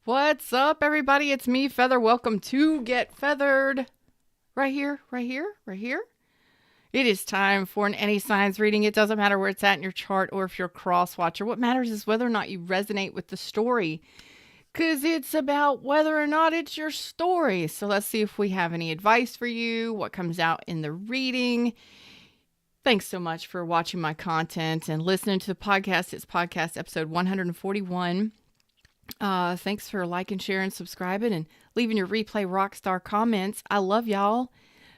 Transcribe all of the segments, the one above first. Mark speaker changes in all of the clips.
Speaker 1: What's up, everybody? It's me, Feather. Welcome to Get Feathered. Right here, right here, right here. It is time for an any signs reading. It doesn't matter where it's at in your chart or if you're a cross watcher. What matters is whether or not you resonate with the story, because it's about whether or not it's your story. So let's see if we have any advice for you, what comes out in the reading. Thanks so much for watching my content and listening to the podcast. It's podcast episode 141. Thanks for liking, sharing, subscribing, and leaving your replay rockstar comments. I love y'all.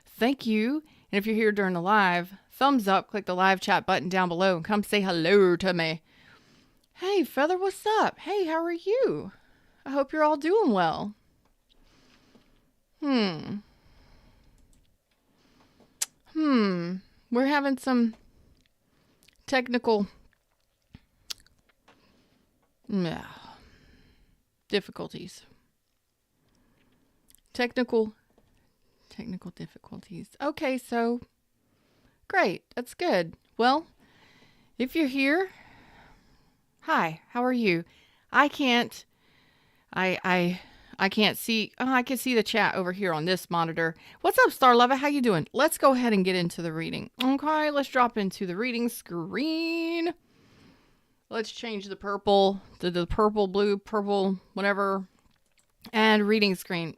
Speaker 1: Thank you. And if you're here during the live, thumbs up, click the live chat button down below, and come say hello to me. Hey, Feather, what's up? Hey, how are you? I hope you're all doing well. We're having some technical difficulties. Technical difficulties. Okay, so great. That's good. Well, if you're here, hi, how are you? I can't see. I can see the chat over here on this monitor. What's up, Star Lover? How you doing? Let's go ahead and get into the reading. Okay, let's drop into the reading screen. Let's change the purple to the purple, blue, purple, whatever. And reading screen.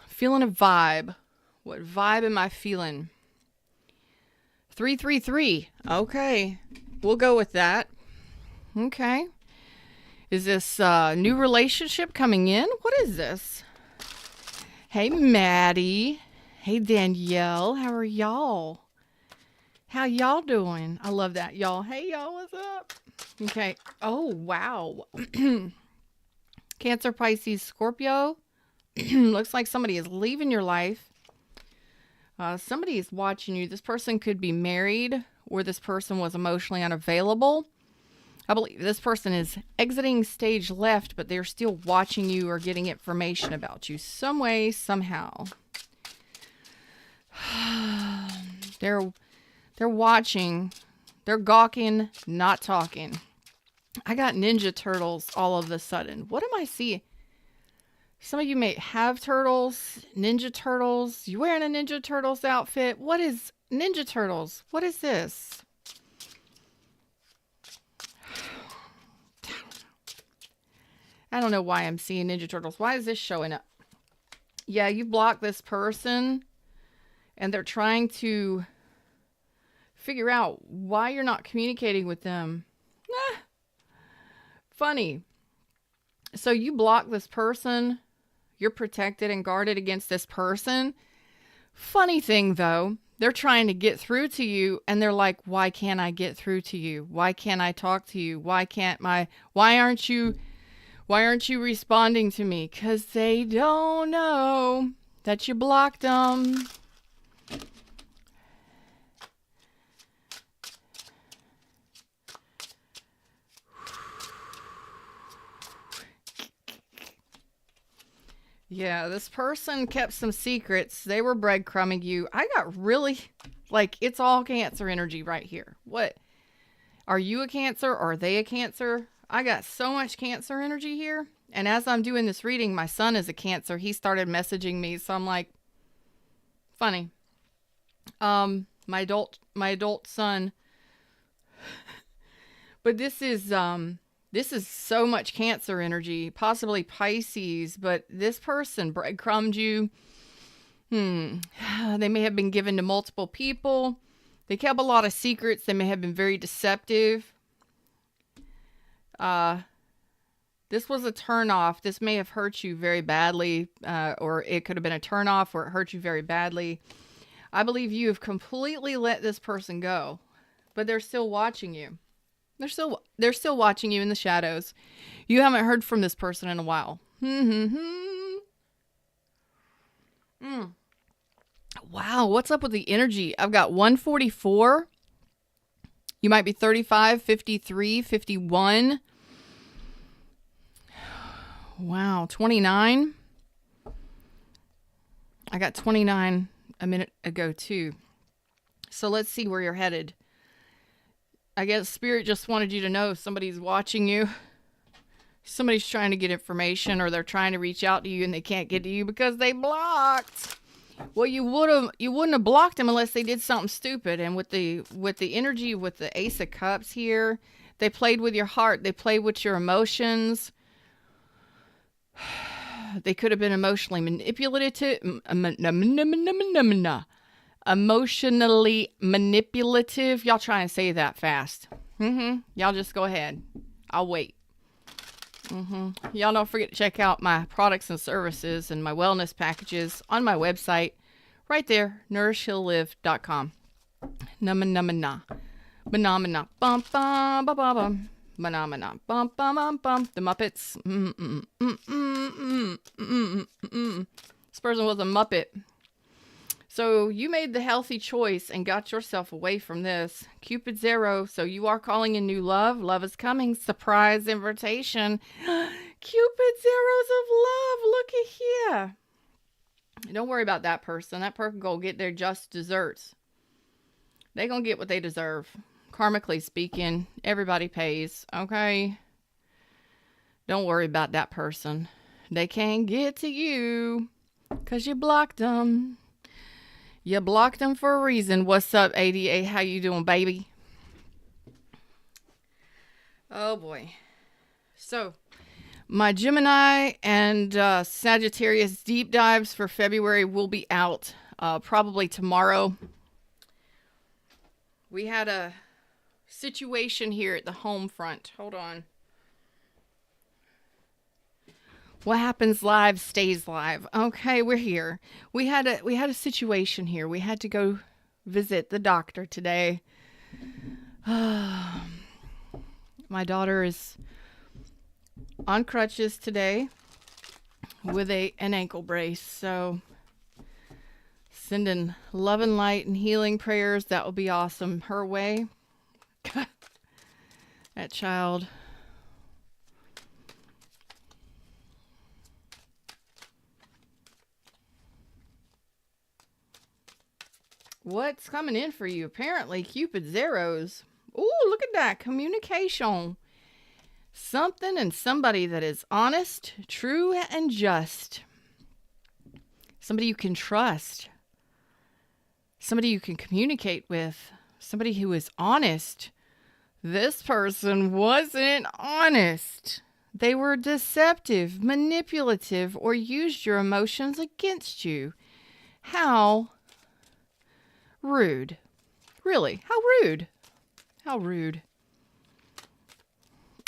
Speaker 1: Feeling a vibe. What vibe am I feeling? 333. Okay. We'll go with that. Okay. Is this new relationship coming in? What is this? Hey, Maddie. Hey, Danielle. How are y'all? How y'all doing? I love that, y'all. Hey, y'all. What's up? Okay. Oh, wow. Cancer, Pisces, Scorpio. Looks like somebody is leaving your life. Somebody is watching you. This person could be married, or this person was emotionally unavailable. I believe this person is exiting stage left, but they're still watching you or getting information about you some way, somehow. They're watching. They're gawking, not talking. I got Ninja Turtles all of a sudden. What am I seeing? Some of you may have turtles, Ninja Turtles. You wearing a Ninja Turtles outfit? What is Ninja Turtles? What is this? I don't know why I'm seeing Ninja Turtles. Why is this showing up? Yeah, you block this person, and they're trying to figure out why you're not communicating with them. Funny. So you block this person. You're protected and guarded against this person. Funny thing, though, they're trying to get through to you, and they're like, why can't I get through to you? Why can't I talk to you? Why aren't you responding to me? 'Cause they don't know that you blocked them. Yeah, this person kept some secrets. They were breadcrumbing you. I got really, it's all Cancer energy right here. What? Are you a Cancer? Or are they a Cancer? I got so much Cancer energy here. And as I'm doing this reading, my son is a Cancer. He started messaging me. So I'm like, funny. My adult son. But this is so much Cancer energy, possibly Pisces, but this person breadcrumbed you. They may have been given to multiple people. They kept a lot of secrets. They may have been very deceptive. This was a turnoff. This may have hurt you very badly, or it could have been a turnoff, or it hurt you very badly. I believe you have completely let this person go, but they're still watching you. They're still watching you in the shadows. You haven't heard from this person in a while. Wow, what's up with the energy? I've got 144. You might be 35, 53, 51. Wow, 29. I got 29 a minute ago too. So let's see where you're headed. I guess Spirit just wanted you to know somebody's watching you. Somebody's trying to get information, or they're trying to reach out to you and they can't get to you because they blocked. Well, you wouldn't have blocked them unless they did something stupid. And with the energy with the Ace of Cups here, they played with your heart. They played with your emotions. They could have been emotionally manipulative. Emotionally manipulative. Y'all try and say that fast. Y'all just go ahead. I'll wait. Y'all don't forget to check out my products and services and my wellness packages on my website. Right there, nourishheallive.com. Nama. Banana. Bum bum bum bum bum. Banana. Bum bum bum bum. The Muppets. This person was a Muppet. So you made the healthy choice and got yourself away from this. Cupid 0. So you are calling in new love. Love is coming. Surprise invitation. Cupid zeros of love. Look at here. Don't worry about that person. That person go get their just desserts. They gonna get what they deserve. Karmically speaking, everybody pays. Okay? Don't worry about that person. They can't get to you because you blocked them. You blocked them for a reason. What's up, ADA? How you doing, baby? Oh, boy. So, my Gemini and Sagittarius deep dives for February will be out probably tomorrow. We had a situation here at the home front. Hold on. What happens live stays live. Okay, we're here. We had a situation here. We had to go visit the doctor today. My daughter is on crutches today with an ankle brace. So sending love and light and healing prayers. That will be awesome her way. That child. What's coming in for you? Apparently, Cupid zeros. Ooh, look at that. Communication. Something and somebody that is honest, true, and just. Somebody you can trust. Somebody you can communicate with. Somebody who is honest. This person wasn't honest. They were deceptive, manipulative, or used your emotions against you. How rude. Really, how rude. How rude.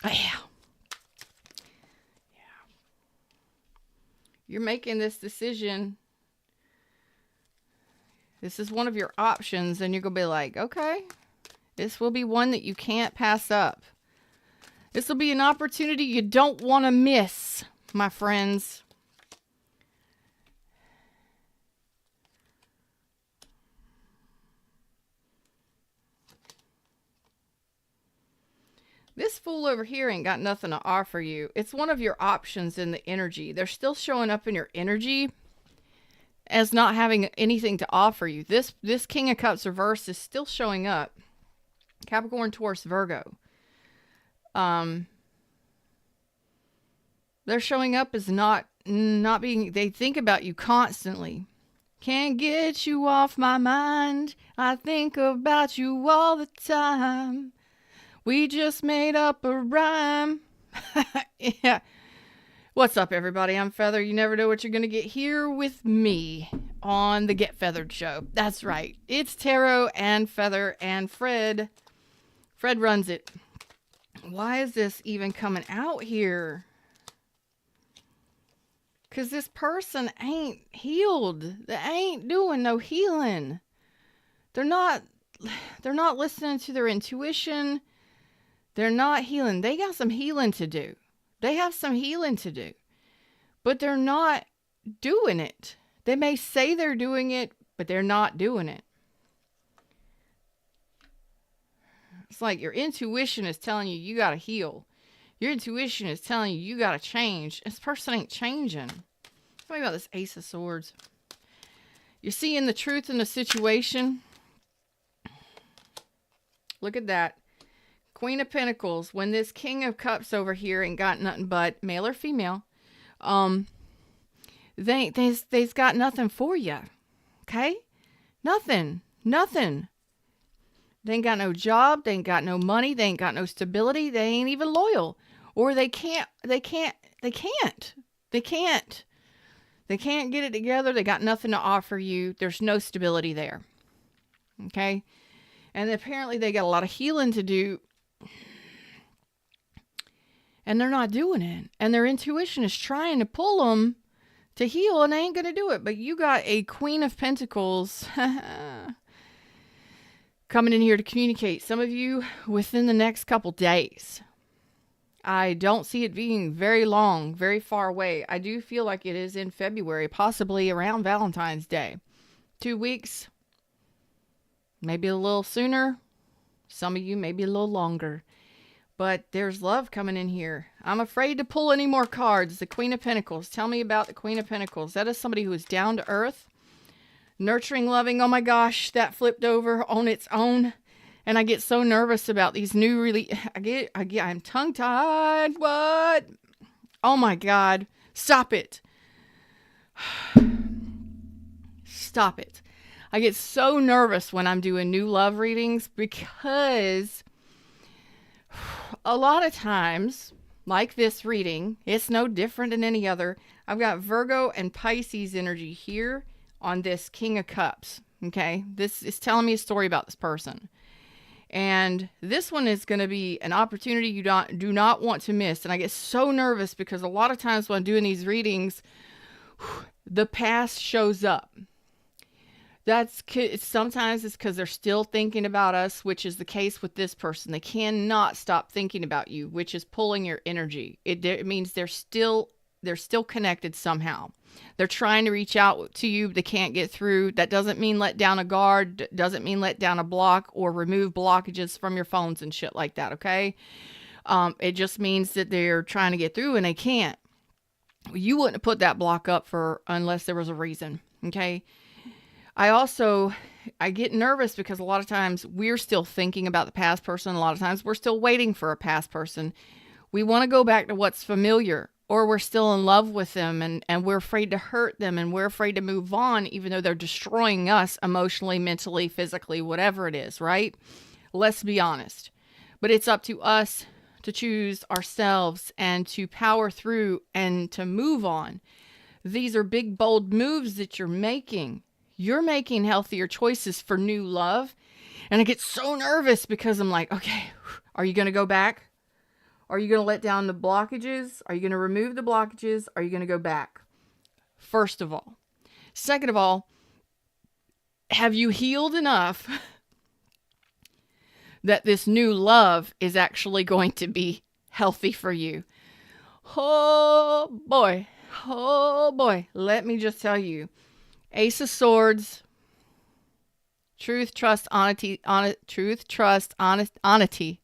Speaker 1: Yeah. You're making this decision. This is one of your options, and you're going to be like, okay, this will be one that you can't pass up. This will be an opportunity you don't want to miss, my friends. This fool over here ain't got nothing to offer you. It's one of your options in the energy. They're still showing up in your energy as not having anything to offer you. This King of Cups reverse is still showing up. Capricorn, Taurus, Virgo. They're showing up as not being, they think about you constantly. Can't get you off my mind. I think about you all the time. We just made up a rhyme. Yeah. What's up, everybody? I'm Feather. You never know what you're going to get here with me on the Get Feathered show. That's right. It's Tarot and Feather and Fred. Fred runs it. Why is this even coming out here? Because this person ain't healed. They ain't doing no healing. They're not listening to their intuition. They're not healing. They got some healing to do. They have some healing to do. But they're not doing it. They may say they're doing it, but they're not doing it. It's like your intuition is telling you you got to heal. Your intuition is telling you got to change. This person ain't changing. Tell me about this Ace of Swords. You're seeing the truth in the situation. Look at that. Queen of Pentacles, when this King of Cups over here ain't got nothing but male or female, they's got nothing for you. Okay? Nothing. They ain't got no job. They ain't got no money. They ain't got no stability. They ain't even loyal. Or they can't get it together. They got nothing to offer you. There's no stability there. Okay? And apparently they got a lot of healing to do. And they're not doing it. And their intuition is trying to pull them to heal, and they ain't going to do it. But you got a Queen of Pentacles coming in here to communicate. Some of you within the next couple days. I don't see it being very long, very far away. I do feel like it is in February, possibly around Valentine's Day. 2 weeks, maybe a little sooner. Some of you maybe a little longer. But there's love coming in here. I'm afraid to pull any more cards. The Queen of Pentacles. Tell me about the Queen of Pentacles. That is somebody who is down to earth. Nurturing, loving. Oh my gosh, that flipped over on its own. And I get so nervous about these new I'm tongue-tied. What? Oh my God. Stop it. Stop it. I get so nervous when I'm doing new love readings because a lot of times, like this reading, it's no different than any other. I've got Virgo and Pisces energy here on this King of Cups. Okay? This is telling me a story about this person. And this one is going to be an opportunity you do not want to miss. And I get so nervous because a lot of times when I'm doing these readings, the past shows up. Sometimes it's because they're still thinking about us, which is the case with this person. They cannot stop thinking about you, which is pulling your energy. It means they're still connected somehow. They're trying to reach out to you. They can't get through. That doesn't mean let down a guard. Doesn't mean let down a block or remove blockages from your phones and shit like that. Okay. It just means that they're trying to get through and they can't. You wouldn't have put that block up unless there was a reason. Okay. I get nervous because a lot of times we're still thinking about the past person. A lot of times we're still waiting for a past person. We want to go back to what's familiar, or we're still in love with them and we're afraid to hurt them and we're afraid to move on, even though they're destroying us emotionally, mentally, physically, whatever it is, right? Let's be honest. But it's up to us to choose ourselves and to power through and to move on. These are big, bold moves that you're making. You're making healthier choices for new love. And I get so nervous because I'm like, okay, are you going to go back? Are you going to let down the blockages? Are you going to remove the blockages? Are you going to go back? First of all. Second of all, have you healed enough that this new love is actually going to be healthy for you? Oh boy. Let me just tell you. Ace of Swords, truth, trust, honesty, truth, trust, honesty,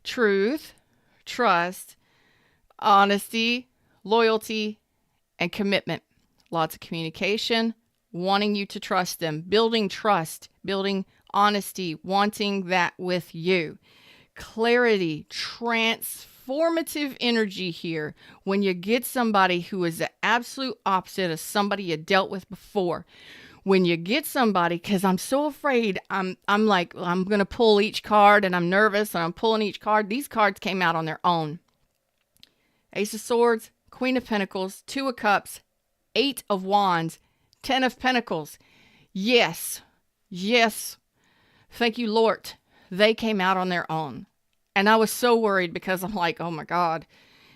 Speaker 1: truth, trust, honesty, loyalty, and commitment. Lots of communication, wanting you to trust them, building trust, building honesty, wanting that with you. Clarity, transformative energy here when you get somebody who is the absolute opposite of somebody you dealt with before. When you get somebody, because I'm so afraid, I'm going to pull each card and I'm nervous and I'm pulling each card. These cards came out on their own. Ace of Swords, Queen of Pentacles, Two of Cups, Eight of Wands, 10 of Pentacles. Yes. Thank you, Lord. They came out on their own. And I was so worried because I'm like, oh my God,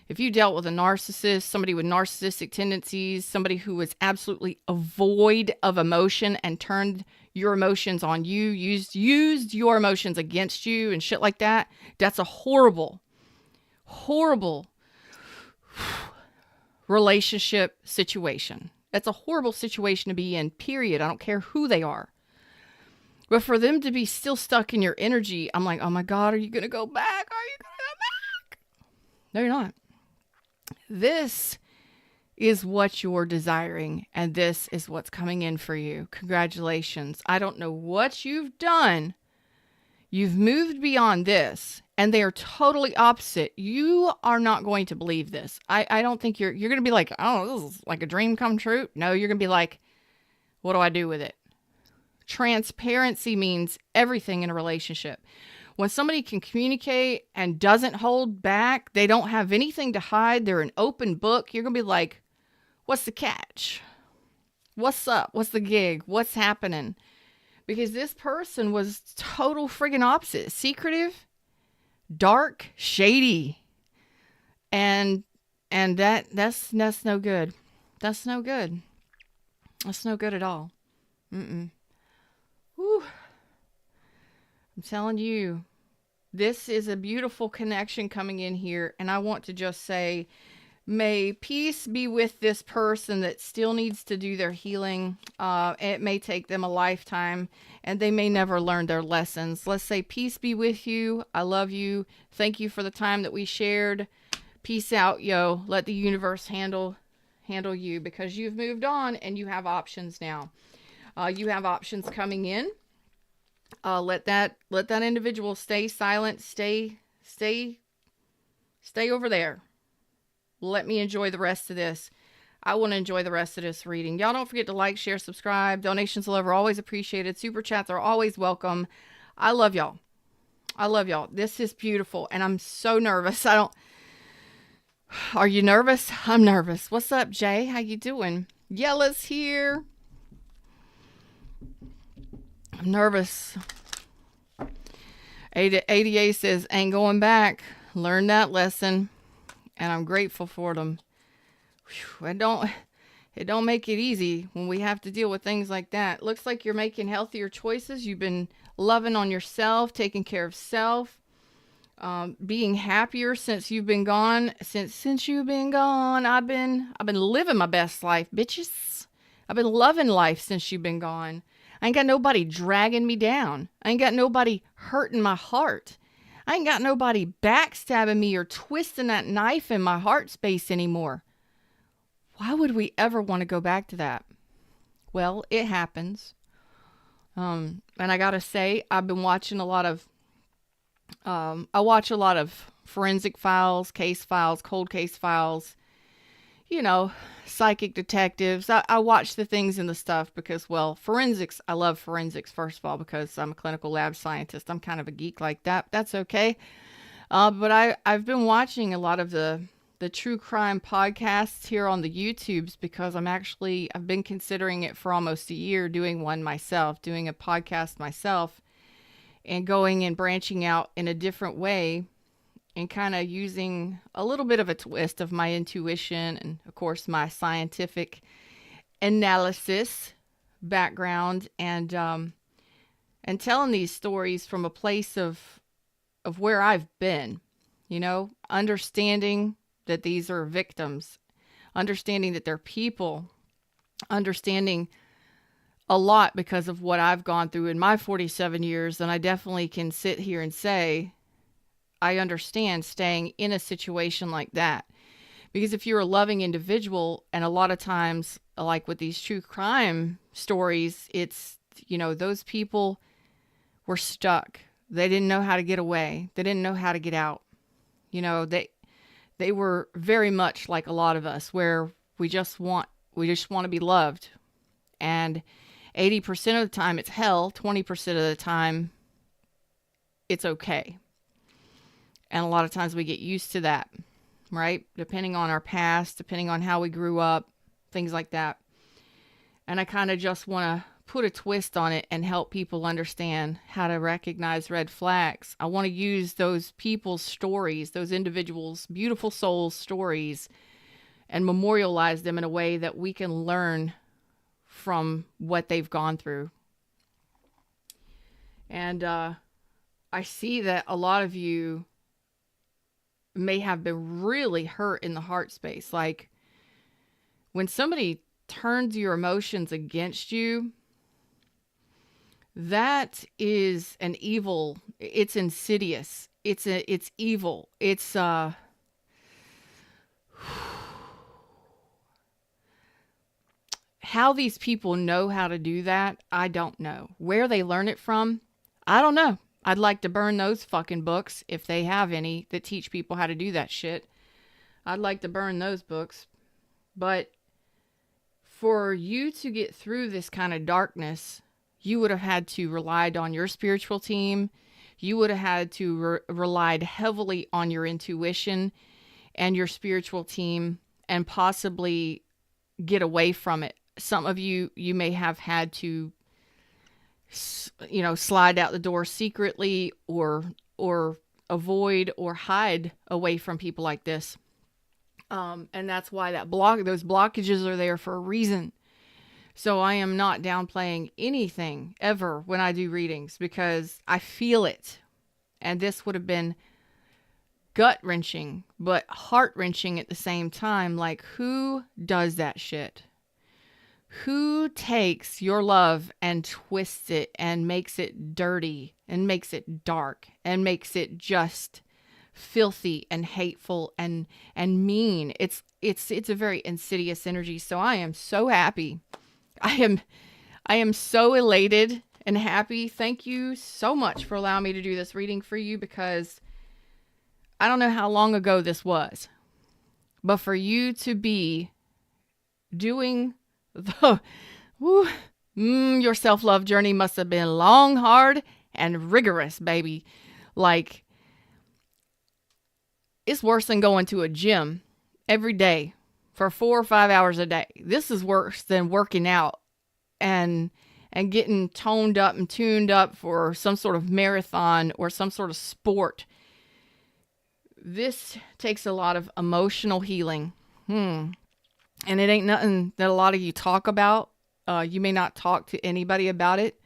Speaker 1: if you dealt with a narcissist, somebody with narcissistic tendencies, somebody who was absolutely void of emotion and turned your emotions on you, used your emotions against you and shit like that, that's a horrible relationship situation. That's a horrible situation to be in, period. I don't care who they are. But for them to be still stuck in your energy, I'm like, oh my God, are you going to go back? Are you going to go back? No, you're not. This is what you're desiring, and this is what's coming in for you. Congratulations. I don't know what you've done. You've moved beyond this, and they are totally opposite. You are not going to believe this. I don't think you're going to be like, oh, this is like a dream come true. No, you're going to be like, what do I do with it? Transparency means everything in a relationship. When somebody can communicate and doesn't hold back, they don't have anything to hide, they're an open book, you're going to be like, what's the catch? What's up? What's the gig? What's happening? Because this person was total friggin' opposite. Secretive, dark, shady. And that's no good. That's no good. That's no good at all. Whew. I'm telling you, this is a beautiful connection coming in here. And I want to just say, may peace be with this person that still needs to do their healing. It may take them a lifetime and they may never learn their lessons. Let's say peace be with you. I love you. Thank you for the time that we shared. Peace out, yo. Let the universe handle you, because you've moved on and you have options now. You have options coming in. Let that individual stay silent. Stay over there. Let me enjoy the rest of this. I want to enjoy the rest of this reading. Y'all don't forget to like, share, subscribe. Donations of love are always appreciated. Super chats are always welcome. I love y'all. I love y'all. This is beautiful. And I'm so nervous. Are you nervous? I'm nervous. What's up, Jay? How you doing? Yella's here. I'm nervous. ADA says, ain't going back. Learn that lesson. And I'm grateful for them. Whew, it don't make it easy when we have to deal with things like that. Looks like you're making healthier choices. You've been loving on yourself, taking care of self, being happier since you've been gone. Since you've been gone, I've been living my best life, bitches. I've been loving life since you've been gone. I ain't got nobody dragging me down. I ain't got nobody hurting my heart. I ain't got nobody backstabbing me or twisting that knife in my heart space anymore. Why would we ever want to go back to that? Well, it happens. And I gotta say, I've been watching a lot of, I watch a lot of forensic files, case files, cold case files, psychic detectives. I watch the things and the stuff because, well, forensics, I love forensics, first of all, because I'm a clinical lab scientist. I'm kind of a geek like that. That's okay. But I've been watching a lot of the true crime podcasts here on the YouTubes because I've been considering it for almost a year, doing one myself, doing a podcast myself, and going and branching out in a different way. And kind of using a little bit of a twist of my intuition and, of course, my scientific analysis background, and telling these stories from a place of where I've been, understanding that these are victims, understanding that they're people, understanding a lot because of what I've gone through in my 47 years. And I definitely can sit here and say, I understand staying in a situation like that. Because if you're a loving individual, and a lot of times, like with these true crime stories, it's, those people were stuck. They didn't know how to get away. They didn't know how to get out. They were very much like a lot of us, where we just want to be loved. And 80% of the time it's hell, 20% of the time it's okay. And a lot of times we get used to that, right? Depending on our past, depending on how we grew up, things like that. And I kind of just want to put a twist on it and help people understand how to recognize red flags. I want to use those people's stories, those individuals' beautiful souls' stories, and memorialize them in a way that we can learn from what they've gone through. And I see that a lot of you may have been really hurt in the heart space. Like when somebody turns your emotions against you, that is an evil. It's insidious. It's evil. It's how these people know how to do that, I don't know. Where they learn it from, I don't know. I'd like to burn those fucking books if they have any that teach people how to do that shit. I'd like to burn those books. But for you to get through this kind of darkness, you would have had to relied on your spiritual team. You would have had to relied heavily on your intuition and your spiritual team, and possibly get away from it. Some of you may have had to, slide out the door secretly, or avoid or hide away from people like this. And that's why those blockages are there for a reason. So I am not downplaying anything ever when I do readings, because I feel it. And this would have been gut-wrenching, but heart-wrenching at the same time. Like, who does that shit? Who takes your love and twists it and makes it dirty and makes it dark and makes it just filthy and hateful and mean? It's a very insidious energy. So I am so happy. I am so elated and happy. Thank you so much for allowing me to do this reading for you, because I don't know how long ago this was, but for you to be doing your self-love journey must have been long, hard, and rigorous, baby. Like, it's worse than going to a gym every day for 4 or 5 hours a day. This is worse than working out and getting toned up and tuned up for some sort of marathon or some sort of sport. This takes a lot of emotional healing. And it ain't nothing that a lot of you talk about. You may not talk to anybody about it.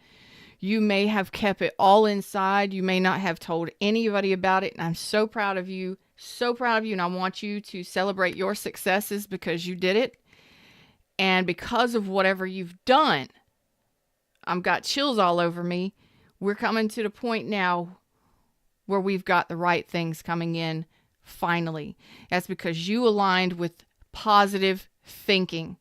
Speaker 1: You may have kept it all inside. You may not have told anybody about it. And I'm so proud of you. So proud of you. And I want you to celebrate your successes, because you did it. And because of whatever you've done, I've got chills all over me. We're coming to the point now where we've got the right things coming in finally. That's because you aligned with positive thinking.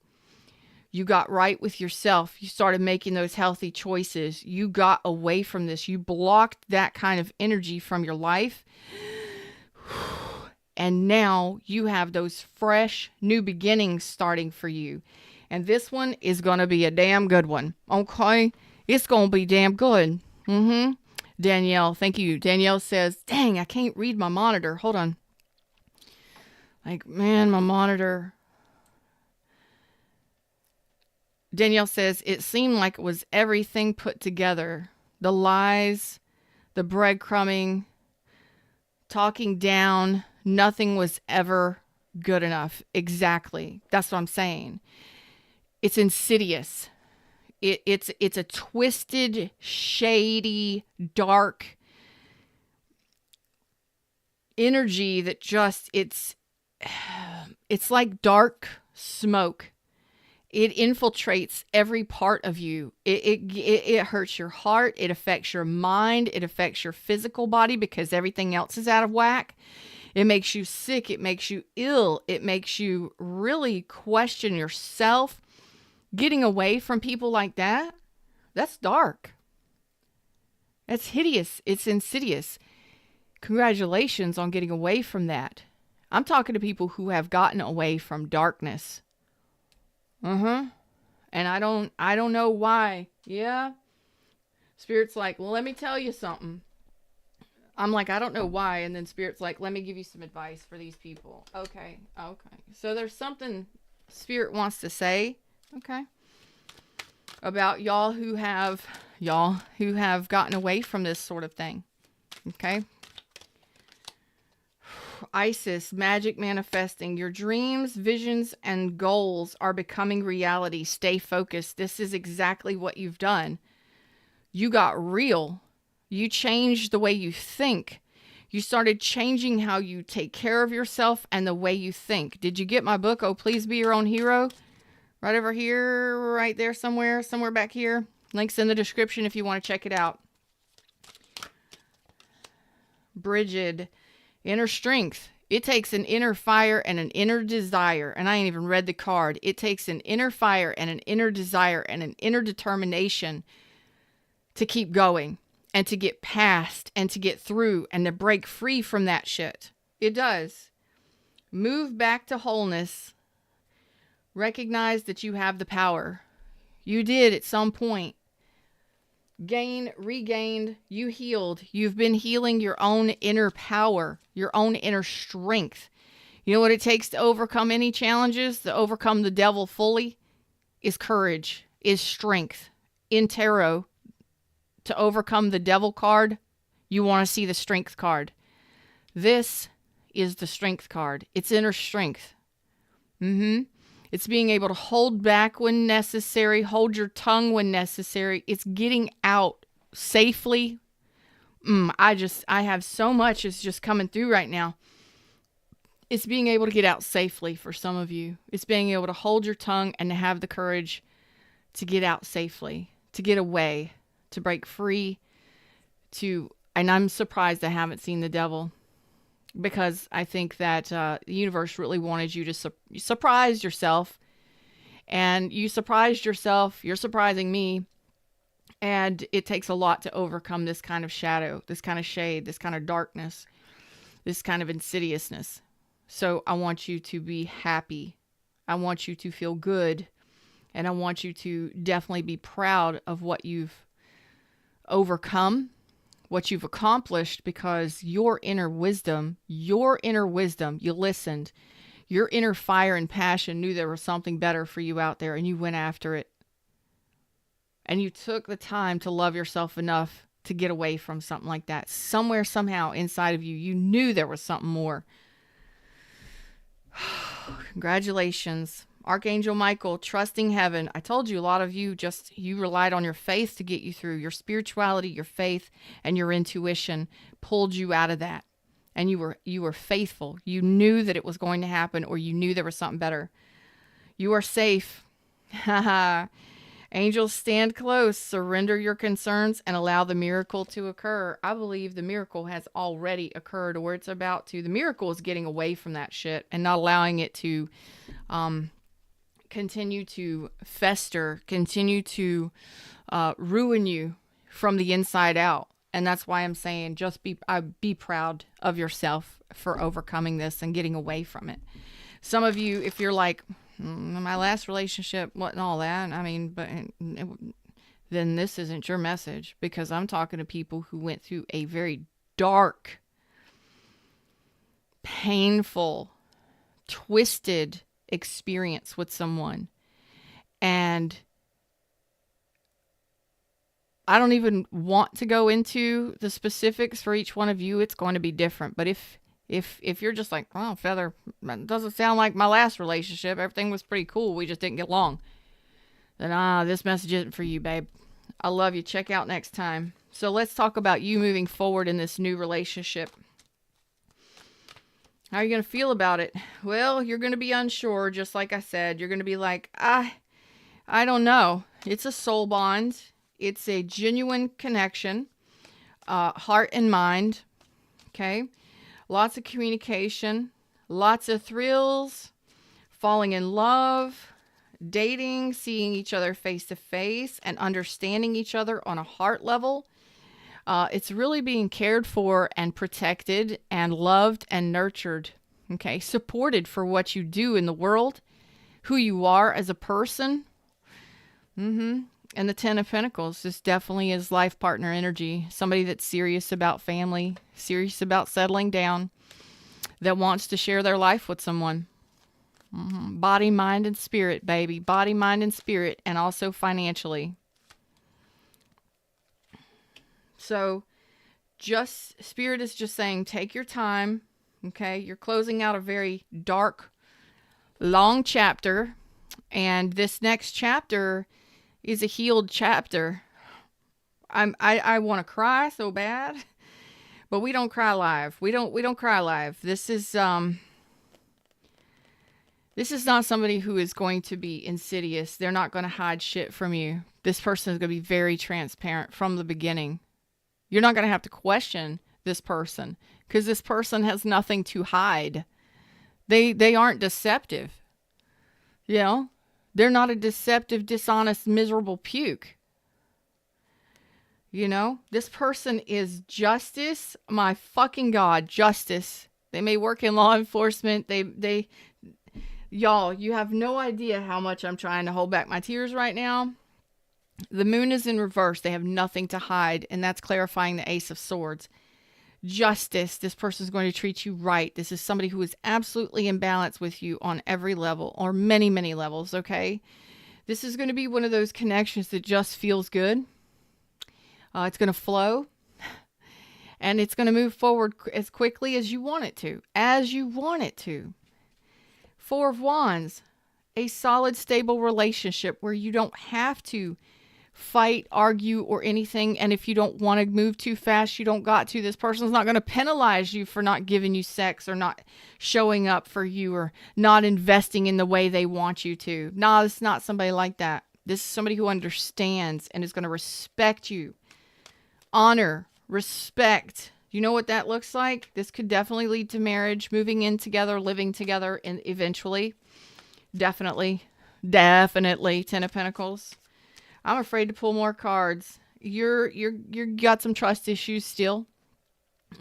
Speaker 1: You got right with yourself. You started making those healthy choices. You got away from this. You blocked that kind of energy from your life. And now you have those fresh new beginnings starting for you. And this one is going to be a damn good one. Okay? It's going to be damn good. Danielle, thank you. Danielle says, dang, I can't read my monitor. Hold on. Like, man, my monitor. Danielle says, it seemed like it was everything put together. The lies, the breadcrumbing, talking down. Nothing was ever good enough. Exactly. That's what I'm saying. It's insidious. It's a twisted, shady, dark energy that just, it's like dark smoke. It infiltrates every part of you. It hurts your heart. It affects your mind. It affects your physical body, because everything else is out of whack. It makes you sick. It makes you ill. It makes you really question yourself. Getting away from people like that, that's dark. That's hideous. It's insidious. Congratulations on getting away from that. I'm talking to people who have gotten away from darkness. And I don't know why. Yeah. Spirit's like, well, let me tell you something. I'm like, I don't know why. And then Spirit's like, let me give you some advice for these people. Okay. So there's something Spirit wants to say. Okay. About y'all who have gotten away from this sort of thing. Okay. Isis, magic manifesting. Your dreams, visions, and goals are becoming reality. Stay focused. This is exactly what you've done. You got real. You changed the way you think. You started changing how you take care of yourself and the way you think. Did you get my book, Oh, Please Be Your Own Hero? Right over here, right there somewhere back here. Links in the description if you want to check it out. Bridget, inner strength. It takes an inner fire and an inner desire. And I ain't even read the card. It takes an inner fire and an inner desire and an inner determination to keep going. and to get past and to get through and to break free from that shit. It does. Move back to wholeness. Recognize that you have the power. You did at some point. Regained, you healed. You've been healing your own inner power, your own inner strength. You know what it takes to overcome any challenges, to overcome the devil fully? Is courage, is strength. In tarot, to overcome the devil card, you want to see the strength card. This is the strength card. It's inner strength. It's being able to hold back when necessary, hold your tongue when necessary. It's getting out safely. I have so much is just coming through right now. It's being able to get out safely for some of you. It's being able to hold your tongue and to have the courage to get out safely, to get away, to break free, and I'm surprised I haven't seen the devil, because I think that the universe really wanted you to surprise yourself, and you surprised yourself. You're surprising me, and it takes a lot to overcome this kind of shadow, this kind of shade, this kind of darkness, this kind of insidiousness. So I want you to be happy. I want you to feel good, and I want you to definitely be proud of what you've overcome, what you've accomplished, because your inner wisdom, you listened, your inner fire and passion knew there was something better for you out there, and you went after it. And you took the time to love yourself enough to get away from something like that. Somewhere, somehow inside of you, you knew there was something more. Congratulations. Archangel Michael, trusting heaven. I told you, a lot of you you relied on your faith to get you through. Your spirituality, your faith, and your intuition pulled you out of that. And you were faithful. You knew that it was going to happen, or you knew there was something better. You are safe. Angels, stand close, surrender your concerns, and allow the miracle to occur. I believe the miracle has already occurred, or it's about to. The miracle is getting away from that shit and not allowing it to continue to fester, continue to ruin you from the inside out. And that's why I'm saying just be proud of yourself for overcoming this and getting away from it. Some of you, if you're like, my last relationship wasn't all that, I mean, then this isn't your message, because I'm talking to people who went through a very dark, painful, twisted experience with someone. And I don't even want to go into the specifics for each one of you. It's going to be different. But if you're just like, oh, Feather, that doesn't sound like my last relationship, everything was pretty cool, we just didn't get along, then this message isn't for you, babe. I love you. Check out next time. So let's talk about you moving forward in this new relationship. How are you going to feel about it? Well, you're going to be unsure, just like I said. You're going to be like, I don't know. It's a soul bond. It's a genuine connection, heart and mind. Okay. Lots of communication, lots of thrills, falling in love, dating, seeing each other face to face, and understanding each other on a heart level. It's really being cared for and protected and loved and nurtured. Okay, supported for what you do in the world, who you are as a person. And the Ten of Pentacles, this definitely is life partner energy. Somebody that's serious about family, serious about settling down, that wants to share their life with someone. Body, mind, and spirit, baby. Body, mind, and spirit, and also financially. So, Spirit is just saying, take your time. Okay, you're closing out a very dark, long chapter, and this next chapter is a healed chapter. I want to cry so bad, but we don't cry live. We don't cry live. This is not somebody who is going to be insidious. They're not going to hide shit from you. This person is going to be very transparent from the beginning. You're not going to have to question this person, because this person has nothing to hide. They aren't deceptive. You know? They're not a deceptive, dishonest, miserable puke. You know, this person is justice. My fucking God, justice. They may work in law enforcement. Y'all, you have no idea how much I'm trying to hold back my tears right now. The moon is in reverse. They have nothing to hide, and that's clarifying the Ace of Swords. Justice. This person is going to treat you right. This is somebody who is absolutely in balance with you on every level, or many, many levels, okay? This is going to be one of those connections that just feels good. It's going to flow, and it's going to move forward as quickly as you want it to. As you want it to. Four of Wands. A solid, stable relationship where you don't have to fight, argue, or anything. And if you don't want to move too fast, you don't got to. This person's not going to penalize you for not giving you sex or not showing up for you or not investing in the way they want you to. No, it's not somebody like that. This is somebody who understands and is going to respect you. Honor, respect. You know what that looks like? This could definitely lead to marriage, moving in together, living together, and eventually. Definitely. Ten of Pentacles. I'm afraid to pull more cards. You're got some trust issues still.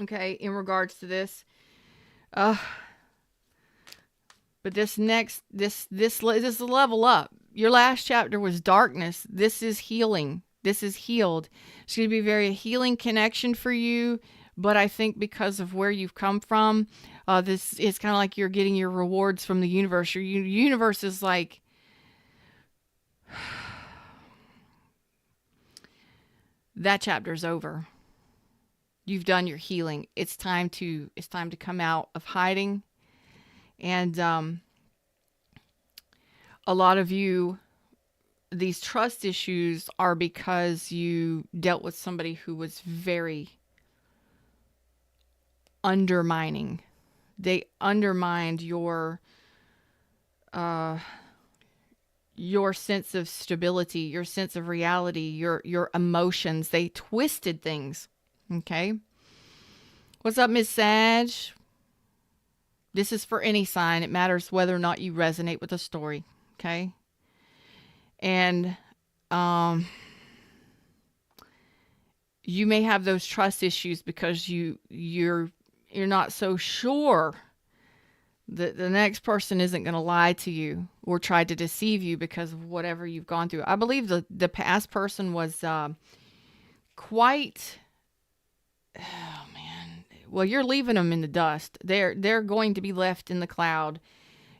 Speaker 1: Okay, in regards to this. But this is a level up. Your last chapter was darkness. This is healing. This is healed. It's going to be very healing connection for you. But I think because of where you've come from, this is kind of like you're getting your rewards from the universe. Your universe is like, that chapter's over. You've done your healing. It's time to come out of hiding. And a lot of you, these trust issues are because you dealt with somebody who was very undermining. They undermined your sense of stability, your sense of reality, your emotions. They twisted things. Okay. What's up, Miss Sag? This is for any sign. It matters whether or not you resonate with the story. Okay. And you may have those trust issues because you're not so sure that the next person isn't going to lie to you or try to deceive you because of whatever you've gone through. I believe the past person was quite, oh man, well, you're leaving them in the dust. They're going to be left in the cloud.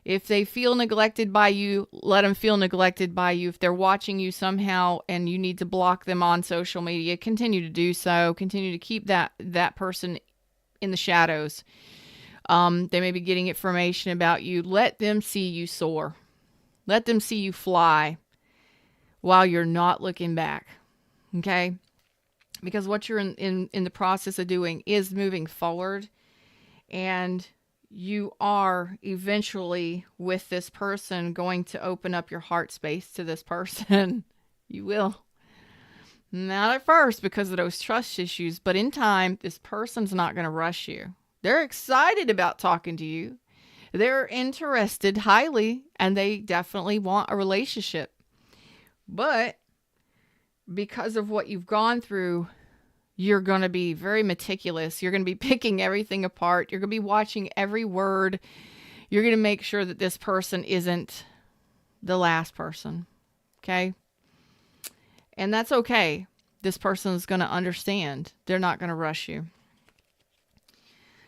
Speaker 1: If they feel neglected by you, let them feel neglected by you. If they're watching you somehow and you need to block them on social media, continue to do so. Continue to keep that person in the shadows. They may be getting information about you. Let them see you soar. Let them see you fly while you're not looking back. Okay? Because what you're in the process of doing is moving forward. And you are eventually, with this person, going to open up your heart space to this person. You will. Not at first because of those trust issues, but in time, this person's not going to rush you. They're excited about talking to you. They're interested highly, and they definitely want a relationship. But because of what you've gone through, you're going to be very meticulous. You're going to be picking everything apart. You're going to be watching every word. You're going to make sure that this person isn't the last person. Okay? And that's okay. This person is going to understand. They're not going to rush you.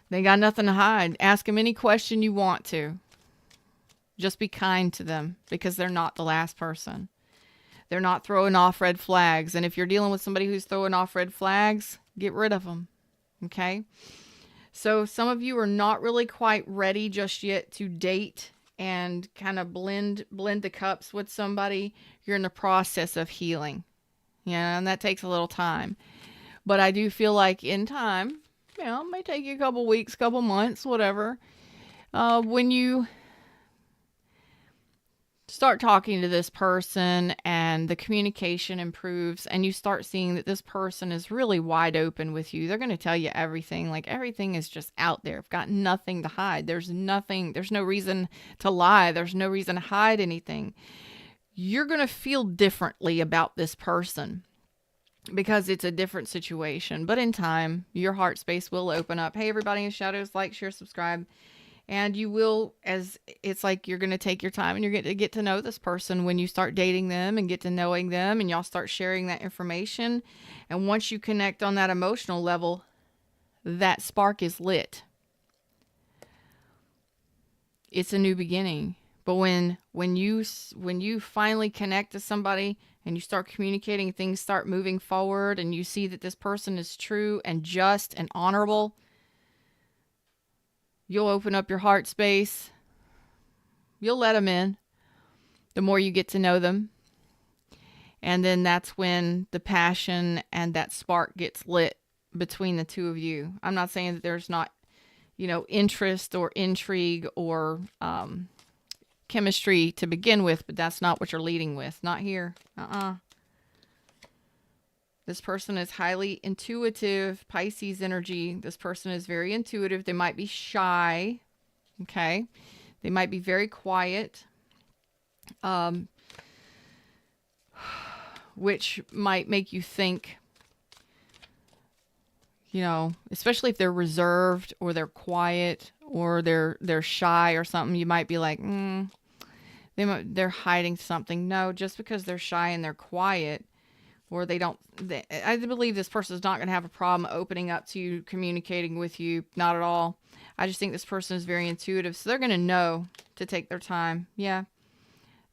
Speaker 1: They got nothing to hide. Ask them any question you want to. Just be kind to them because they're not the last person. They're not throwing off red flags. And if you're dealing with somebody who's throwing off red flags, get rid of them. Okay? So some of you are not really quite ready just yet to date and kind of blend the cups with somebody. You're in the process of healing. Yeah, and that takes a little time. But I do feel like in time, you know, it may take you a couple weeks, couple months, whatever. When you start talking to this person and the communication improves and you start seeing that this person is really wide open with you, they're going to tell you everything. Like everything is just out there. I've got nothing to hide. There's no reason to lie. There's no reason to hide anything. You're going to feel differently about this person. because it's a different situation. But in time, your heart space will open up. Hey, everybody in shadows, like, share, subscribe. And you will, as it's like you're going to take your time and you're going to get to know this person when you start dating them and get to knowing them, and y'all start sharing that information. And once you connect on that emotional level, that spark is lit. It's a new beginning. But when you finally connect to somebody and you start communicating, things start moving forward, and you see that this person is true and just and honorable, you'll open up your heart space. You'll let them in the more you get to know them. And then that's when the passion and that spark gets lit between the two of you. I'm not saying that there's not, interest or intrigue or chemistry to begin with, but that's not what you're leading with. Not here. This person is highly intuitive, Pisces energy. This person is very intuitive. They might be shy. Okay. They might be very quiet. Which might make you think, especially if they're reserved or they're quiet or they're shy or something, you might be like, they're hiding something. No, just because they're shy and they're quiet, or I believe this person is not going to have a problem opening up to you, communicating with you. Not at all. I just think this person is very intuitive. So they're going to know to take their time. Yeah.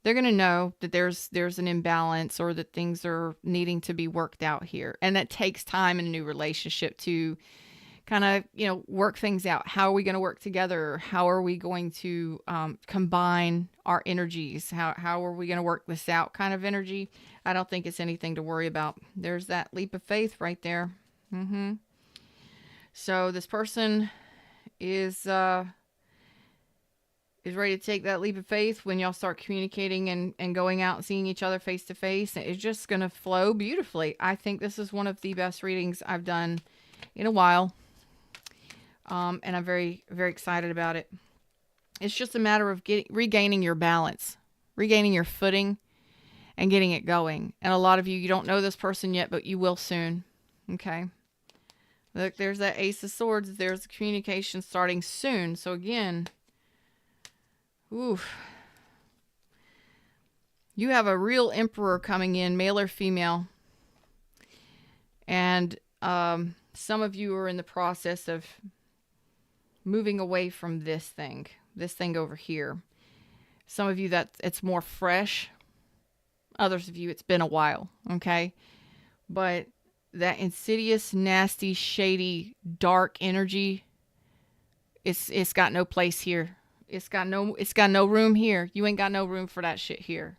Speaker 1: They're going to know that there's an imbalance or that things are needing to be worked out here. And that takes time in a new relationship to kind of, work things out. How are we going to work together? How are we going to combine our energies? How are we going to work this out kind of energy? I don't think it's anything to worry about. There's that leap of faith right there. So this person is ready to take that leap of faith when y'all start communicating and going out and seeing each other face to face. It's just going to flow beautifully. I think this is one of the best readings I've done in a while. And I'm very, very excited about it. It's just a matter of regaining your balance, regaining your footing, and getting it going. And a lot of you don't know this person yet, but you will soon. Okay. Look, there's that Ace of Swords. There's the communication starting soon. So again, you have a real emperor coming in, male or female. And some of you are in the process of moving away from this thing over here. Some of you it's more fresh. Others of you, it's been a while. Okay. But that insidious, nasty, shady, dark energy, it's got no place here. It's got no room here. You ain't got no room for that shit here.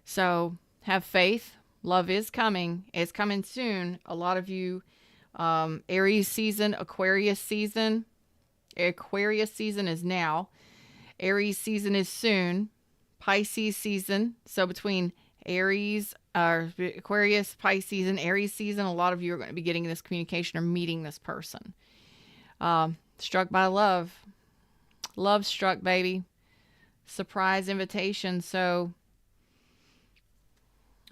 Speaker 1: So have faith. Love is coming. It's coming soon. A lot of you, Aries season, Aquarius season. Aquarius season is now. Aries season is soon. Pisces season. So between Aquarius, Pisces, and Aries season, a lot of you are going to be getting this communication or meeting this person. Struck by love. Love struck, baby. Surprise invitation. So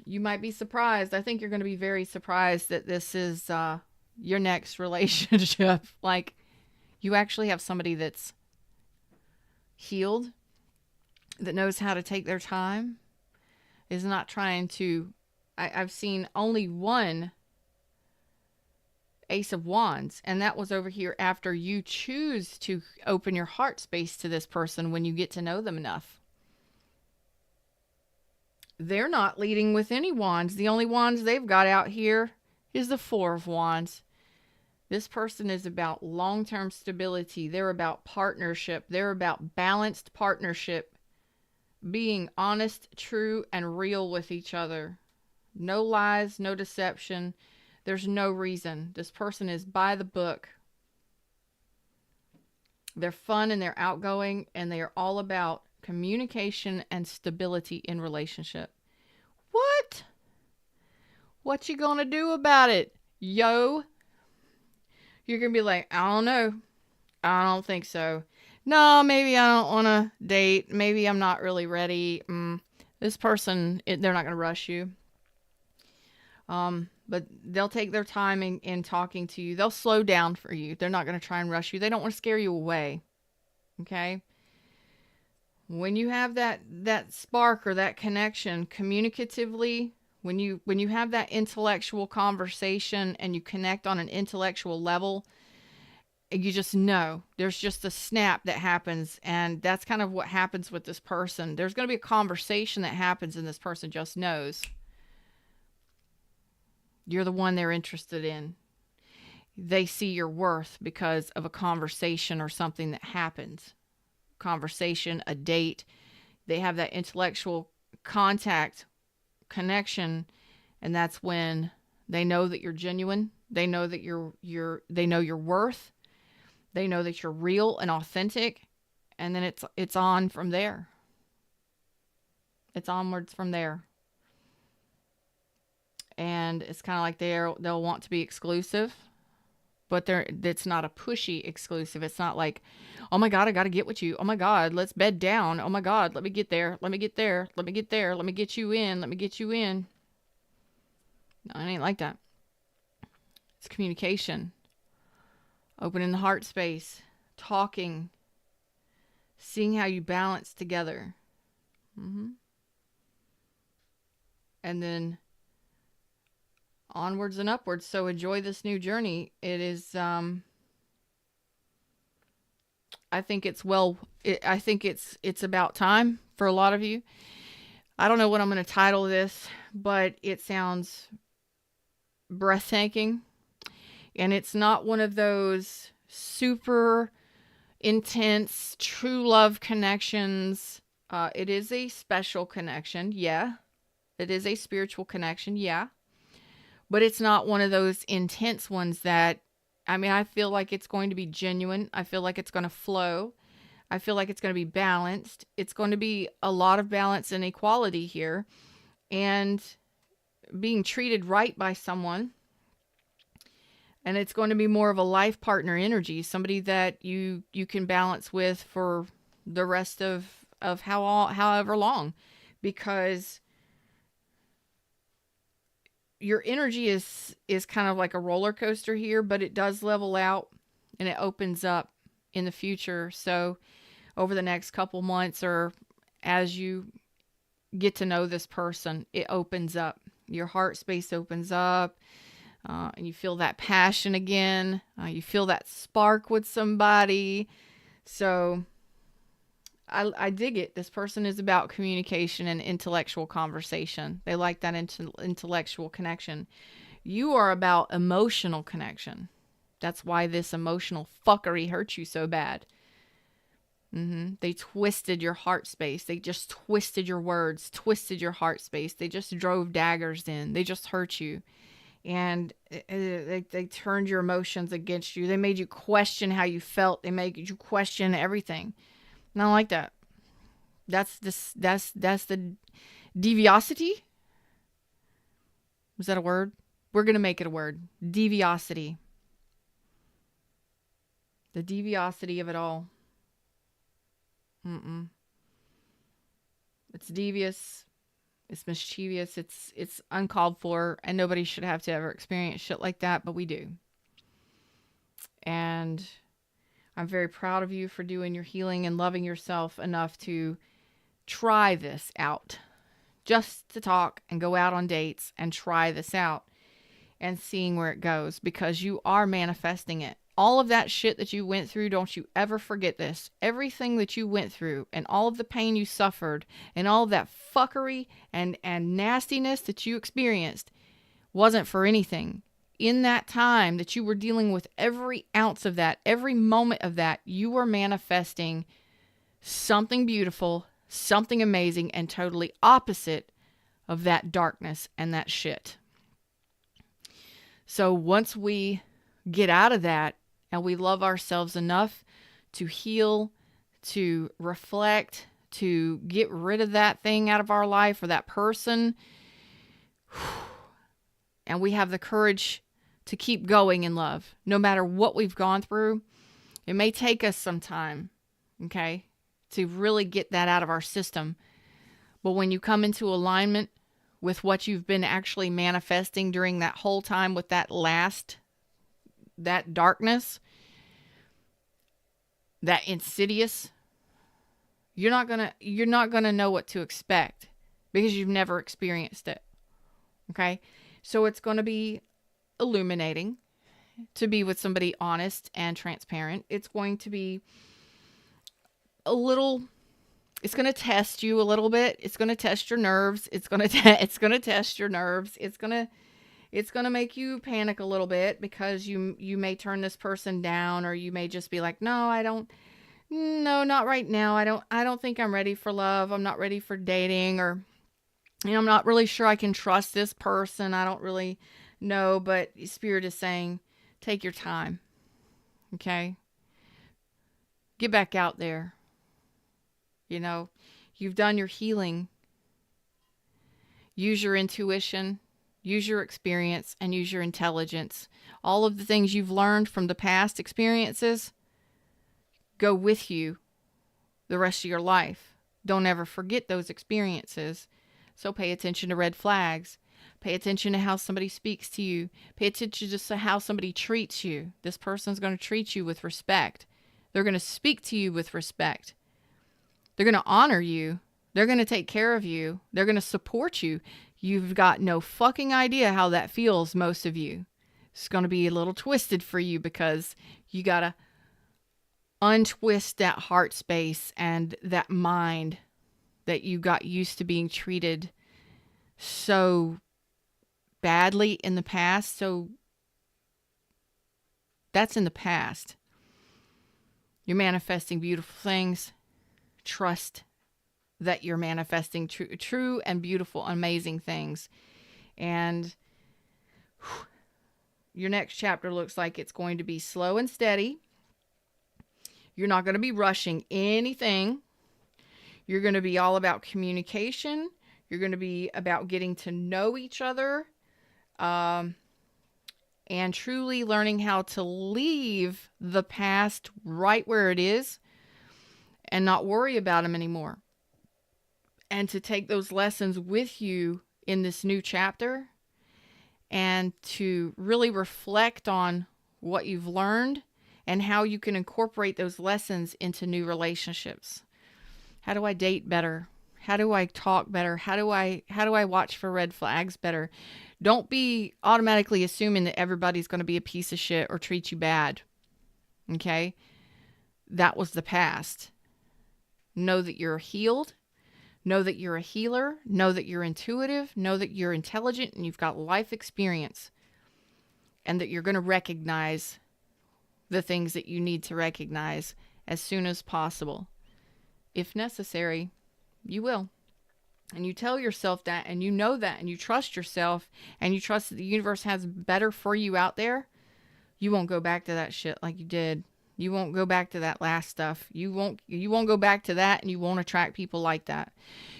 Speaker 1: you might be surprised. I think you're going to be very surprised that this is your next relationship. Like, you actually have somebody that's healed, that knows how to take their time, is not trying to... I've seen only one Ace of Wands, and that was over here after you choose to open your heart space to this person when you get to know them enough. They're not leading with any wands. The only wands they've got out here is the Four of Wands. This person is about long-term stability. They're about partnership. They're about balanced partnership. Being honest, true, and real with each other. No lies, no deception. There's no reason. This person is by the book. They're fun and they're outgoing, and they are all about communication and stability in relationship. What? What you gonna do about it, yo? You're gonna be like, I don't know. I don't think so. No, maybe I don't want to date. Maybe I'm not really ready. This person, they're not gonna rush you. But they'll take their time in talking to you. They'll slow down for you. They're not going to try and rush you. They don't want to scare you away. Okay? When you have that spark or that connection communicatively, when you have that intellectual conversation and you connect on an intellectual level, you just know there's just a snap that happens, and that's kind of what happens with this person. There's going to be a conversation that happens, and this person just knows you're the one they're interested in. They see your worth because of a conversation or something that happens. Conversation, a date. They have that intellectual contact, connection, and that's when they know that you're genuine. They know that they know your worth. They know that you're real and authentic, and then it's on from there. It's onwards from there. And it's kind of like they'll want to be exclusive, but it's not a pushy exclusive. It's not like, oh my God, I got to get with you. Oh my God, let's bed down. Oh my God, let me get there. Let me get there. Let me get there. Let me get you in. Let me get you in. No, it ain't like that. It's communication. Opening the heart space. Talking. Seeing how you balance together. And then onwards and upwards. So enjoy this new journey. It is, I think it's about time for a lot of you. I don't know what I'm going to title this, but it sounds breathtaking. And it's not one of those super intense true love connections. It is a special connection. Yeah. It is a spiritual connection. Yeah. But it's not one of those intense ones that, I feel like it's going to be genuine. I feel like it's going to flow. I feel like it's going to be balanced. It's going to be a lot of balance and equality here. And being treated right by someone. And it's going to be more of a life partner energy. Somebody that you can balance with for the rest of however long. Because your energy is kind of like a roller coaster here, but it does level out and it opens up in the future. So over the next couple months, or as you get to know this person, it opens up. Your heart space opens up, and you feel that passion again. You feel that spark with somebody. So I dig it. This person is about communication and intellectual conversation. They like that intellectual connection. You are about emotional connection. That's why this emotional fuckery hurts you so bad. They twisted your heart space. They just twisted your words, twisted your heart space. They just drove daggers in. They just hurt you. And they turned your emotions against you. They made you question how you felt. They made you question everything. And I don't like that. That's the deviosity. Was that a word? We're going to make it a word. Deviosity. The deviosity of it all. It's devious. It's mischievous. It's uncalled for. And nobody should have to ever experience shit like that. But we do. And I'm very proud of you for doing your healing and loving yourself enough to try this out. Just to talk and go out on dates and try this out and seeing where it goes, because you are manifesting it. All of that shit that you went through, don't you ever forget this. Everything that you went through and all of the pain you suffered and all of that fuckery and nastiness that you experienced wasn't for anything. In that time that you were dealing with every ounce of that, every moment of that, you were manifesting something beautiful, something amazing, and totally opposite of that darkness and that shit. So once we get out of that and we love ourselves enough to heal, to reflect, to get rid of that thing out of our life or that person, and we have the courage to keep going in love, no matter what we've gone through. It may take us some time, okay, to really get that out of our system. But when you come into alignment with what you've been actually manifesting during that whole time with that darkness, that insidious, you're not going to know what to expect because you've never experienced it. Okay? So it's going to be illuminating to be with somebody honest and transparent. It's going to be it's going to test you a little bit. It's going to test your nerves. It's going to test your nerves. It's going to make you panic a little bit because you may turn this person down, or you may just be like, no, not right now. I don't think I'm ready for love. I'm not ready for dating, or, I'm not really sure I can trust this person. I don't really know, but Spirit is saying, take your time. Okay? Get back out there. You've done your healing. Use your intuition, use your experience, and use your intelligence. All of the things you've learned from the past experiences go with you the rest of your life. Don't ever forget those experiences. So pay attention to red flags. Pay attention to how somebody speaks to you. Pay attention to how somebody treats you. This person's going to treat you with respect. They're going to speak to you with respect. They're going to honor you. They're going to take care of you. They're going to support you. You've got no fucking idea how that feels, most of you. It's going to be a little twisted for you because you got to untwist that heart space and that mind that you got used to being treated so badly in the past. So that's in the past. You're manifesting beautiful things. Trust that you're manifesting true and beautiful, amazing things. And your next chapter looks like it's going to be slow and steady. You're not going to be rushing anything. You're going to be all about communication. You're going to be about getting to know each other, and truly learning how to leave the past right where it is and not worry about them anymore. And to take those lessons with you in this new chapter and to really reflect on what you've learned and how you can incorporate those lessons into new relationships. How do I date better? How do I talk better? How do I watch for red flags better? Don't be automatically assuming that everybody's going to be a piece of shit or treat you bad. Okay? That was the past. Know that you're healed. Know that you're a healer. Know that you're intuitive. Know that you're intelligent and you've got life experience. And that you're going to recognize the things that you need to recognize as soon as possible. If necessary, you will. And you tell yourself that, and you know that, and you trust yourself, and you trust that the universe has better for you out there. You won't go back to that shit like you did. You won't go back to that last stuff. You won't go back to that, and you won't attract people like that.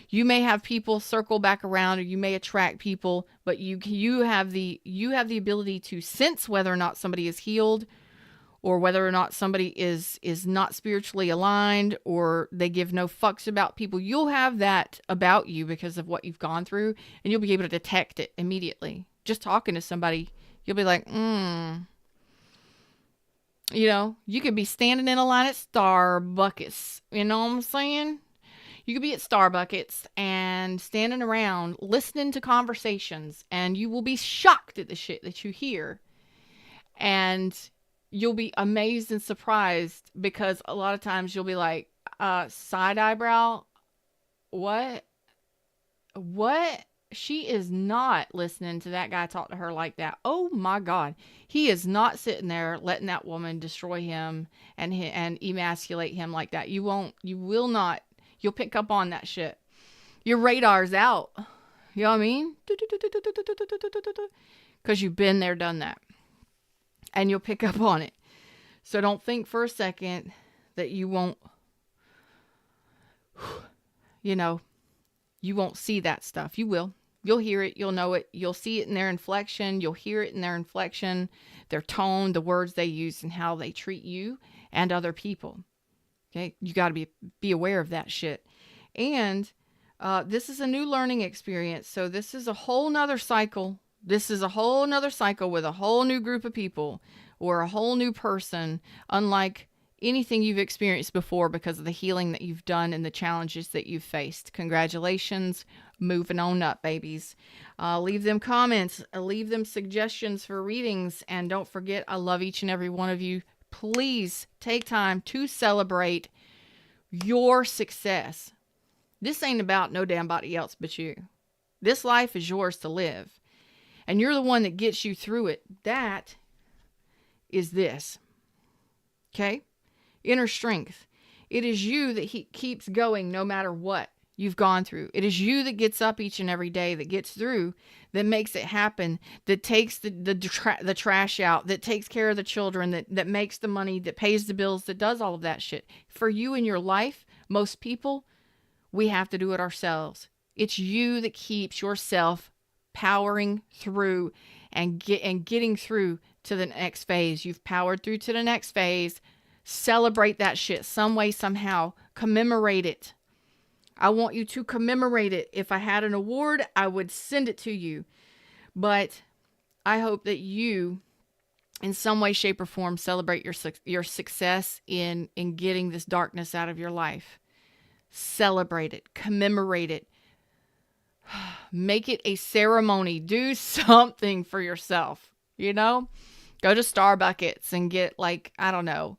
Speaker 1: You may have people circle back around, or you may attract people, but you have the ability to sense whether or not somebody is healed, or whether or not somebody is not spiritually aligned, or they give no fucks about people. You'll have that about you because of what you've gone through, and you'll be able to detect it immediately. Just talking to somebody, you'll be like, you could be standing in a line at Starbucks. You know what I'm saying? You could be at Starbucks and standing around listening to conversations, and you will be shocked at the shit that you hear. And you'll be amazed and surprised because a lot of times you'll be like, side eyebrow, what? She is not listening to that guy talk to her like that. Oh my God. He is not sitting there letting that woman destroy him and emasculate him like that. You will not. You'll pick up on that shit. Your radar's out. You know what I mean? Because you've been there, done that. And you'll pick up on it. So don't think for a second that you won't, you won't see that stuff. You will. You'll hear it. You'll know it. You'll see it in their inflection. You'll hear it in their inflection, their tone, the words they use, and how they treat you and other people. Okay? You got to be aware of that shit. And This is a new learning experience. So this is a whole nother cycle. This is a whole nother cycle with a whole new group of people or a whole new person, unlike anything you've experienced before because of the healing that you've done and the challenges that you've faced. Congratulations. Moving on up, babies. Leave them comments. Leave them suggestions for readings. And don't forget, I love each and every one of you. Please take time to celebrate your success. This ain't about no damn body else but you. This life is yours to live. And you're the one that gets you through it. That is this. Okay? Inner strength. It is you that keeps going no matter what you've gone through. It is you that gets up each and every day, that gets through, that makes it happen, that takes the trash out, that takes care of the children, that makes the money, that pays the bills, that does all of that shit. For you in your life, most people, we have to do it ourselves. It's you that keeps yourself powering through and getting through to the next phase. You've powered through to the next phase. Celebrate that shit some way, somehow. Commemorate it. I want you to commemorate it. If I had an award, I would send it to you. But I hope that you, in some way, shape, or form, celebrate your success in getting this darkness out of your life. Celebrate it. Commemorate it. Make it a ceremony. Do something for yourself. You know? Go to Starbucks and get, like, I don't know,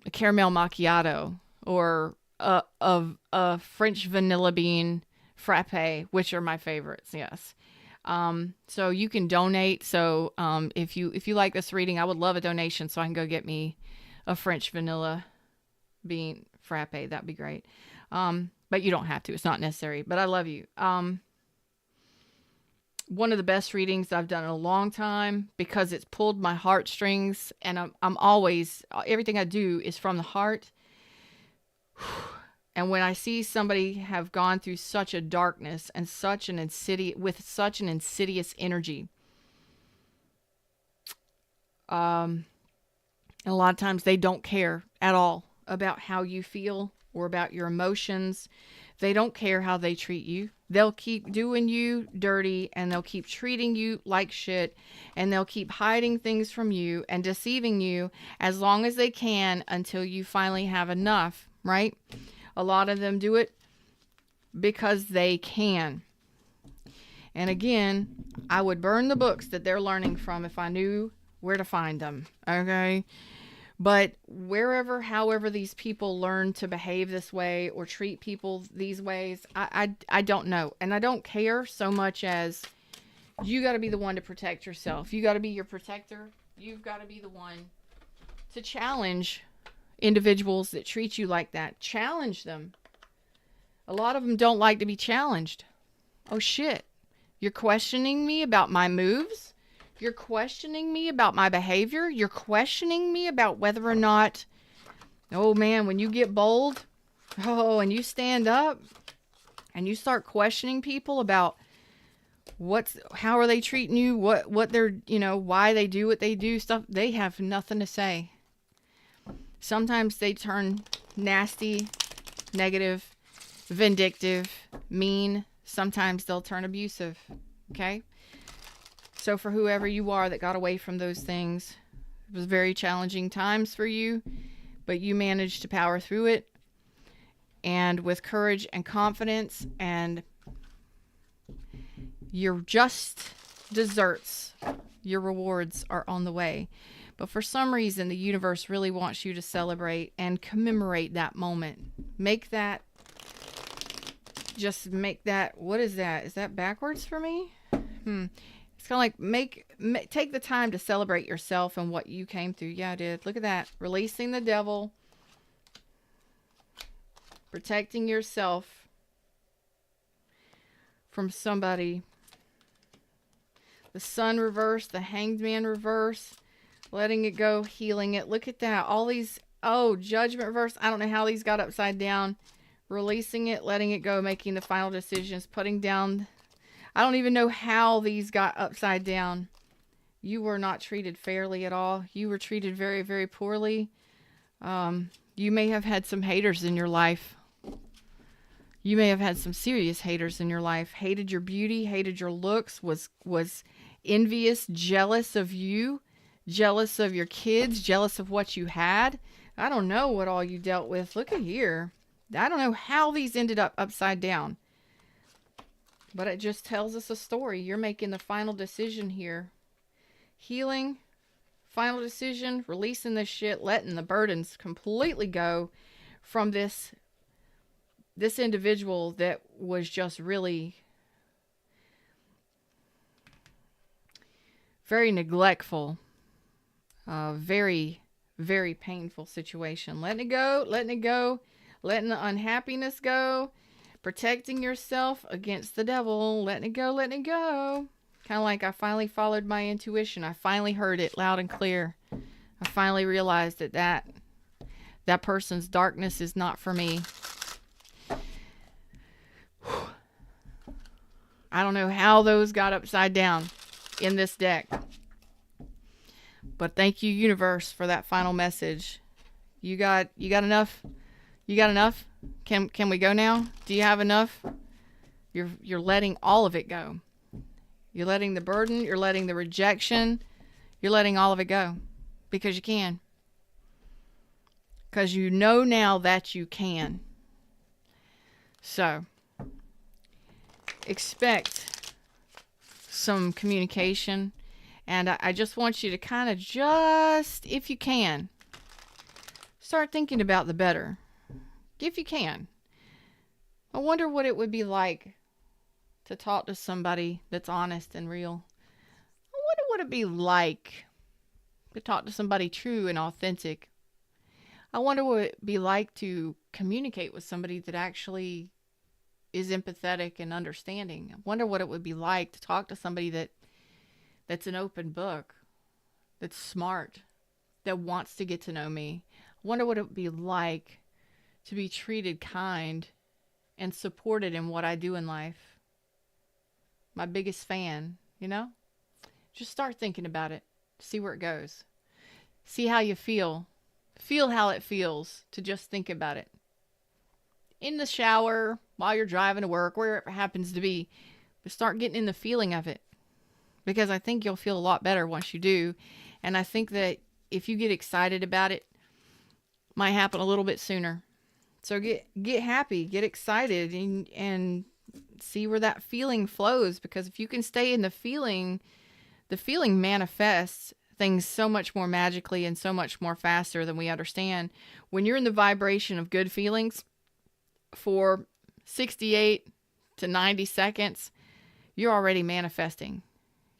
Speaker 1: a caramel macchiato or a French vanilla bean frappe, which are my favorites. Yes. So you can donate. So if you like this reading, I would love a donation so I can go get me a French vanilla bean frappe. That'd be great. But you don't have to. It's not necessary. But I love you. One of the best readings I've done in a long time because it's pulled my heartstrings, and I'm always, everything I do is from the heart. And when I see somebody have gone through such a darkness and such an insidious energy, a lot of times they don't care at all about how you feel or about your emotions. They don't care how they treat you. They'll keep doing you dirty, and they'll keep treating you like shit, and they'll keep hiding things from you and deceiving you as long as they can until you finally have enough, right? A lot of them do it because they can. And again, I would burn the books that they're learning from if I knew where to find them, okay? But however these people learn to behave this way or treat people these ways, I don't know. And I don't care so much as you got to be the one to protect yourself. You got to be your protector. You've got to be the one to challenge individuals that treat you like that. Challenge them. A lot of them don't like to be challenged. Oh shit. You're questioning me about my moves? You're questioning me about my behavior. You're questioning me about whether or not, oh man, when you get bold, and you stand up and you start questioning people about how are they treating you, what they're, why they do what they do, stuff, they have nothing to say. Sometimes they turn nasty, negative, vindictive, mean. Sometimes they'll turn abusive. Okay? So for whoever you are that got away from those things, it was very challenging times for you, but you managed to power through it. And with courage and confidence, and your just desserts, your rewards are on the way. But for some reason, the universe really wants you to celebrate and commemorate that moment. Make that, what is that? Is that backwards for me? It's kind of like take the time to celebrate yourself and what you came through. Yeah, I did. Look at that. Releasing the devil. Protecting yourself from somebody. The sun reverse, the hanged man reverse. Letting it go, healing it. Look at that. All these, judgment reverse. I don't know how these got upside down. Releasing it, letting it go, making the final decisions, putting down. I don't even know how these got upside down. You were not treated fairly at all. You were treated very, very poorly. You may have had some haters in your life. You may have had some serious haters in your life, hated your beauty, hated your looks, was envious, jealous of you, jealous of your kids, jealous of what you had. I don't know what all you dealt with. Look at here. I don't know how these ended up upside down. But it just tells us a story. You're making the final decision here. Healing, final decision, releasing this shit, letting the burdens completely go from this individual that was just really very neglectful, very, very painful situation. Letting it go, letting the unhappiness go, protecting yourself against the devil, letting it go. Kind of like I finally followed my intuition. I finally heard it loud and clear. I finally realized that person's darkness is not for me. I don't know how those got upside down in this deck. But thank you, universe, for that final message. You got enough? You got enough? Can we go now? Do you have enough? You're letting all of it go. You're letting the burden, you're letting the rejection, you're letting all of it go. Because you can. Because you know now that you can. So, expect some communication. And I just want you to kind of just, if you can, start thinking about the better. If you can. I wonder what it would be like to talk to somebody that's honest and real. I wonder what it'd be like to talk to somebody true and authentic. I wonder what it'd be like to communicate with somebody that actually is empathetic and understanding. I wonder what it would be like to talk to somebody that's an open book, that's smart, that wants to get to know me. I wonder what it would be like to be treated kind and supported in what I do in life. My biggest fan, you know? Just start thinking about it. See where it goes. See how you feel. Feel how it feels to just think about it. In the shower, while you're driving to work, wherever it happens to be. But start getting in the feeling of it. Because I think you'll feel a lot better once you do. And I think that if you get excited about it, it might happen a little bit sooner. So get happy, get excited, and see where that feeling flows. Because if you can stay in the feeling manifests things so much more magically and so much more faster than we understand. When you're in the vibration of good feelings for 68 to 90 seconds, you're already manifesting.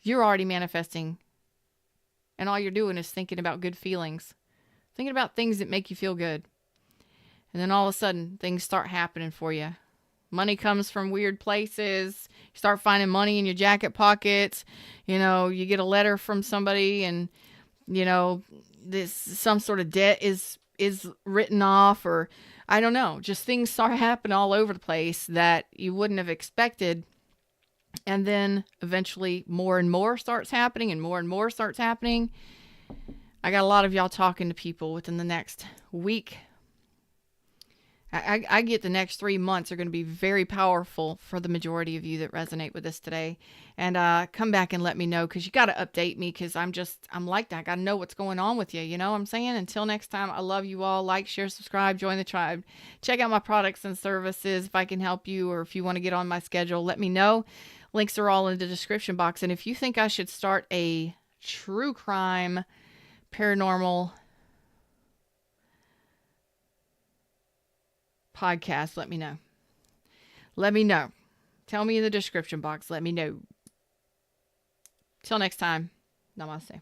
Speaker 1: You're already manifesting. And all you're doing is thinking about good feelings. Thinking about things that make you feel good. And then all of a sudden, things start happening for you. Money comes from weird places. You start finding money in your jacket pockets. You know, you get a letter from somebody and, you know, some sort of debt is written off, or I don't know. Just things start happening all over the place that you wouldn't have expected. And then eventually more and more starts happening and more starts happening. I got a lot of y'all talking to people within the next week. I get the next 3 months are going to be very powerful for the majority of you that resonate with this today. And come back and let me know, because you got to update me, because I'm like that. I got to know what's going on with you. You know what I'm saying? Until next time, I love you all. Like, share, subscribe, join the tribe. Check out my products and services if I can help you, or if you want to get on my schedule, let me know. Links are all in the description box. And if you think I should start a true crime, paranormal podcast, let me know. Let me know. Tell me in the description box. Let me know. Till next time. Namaste.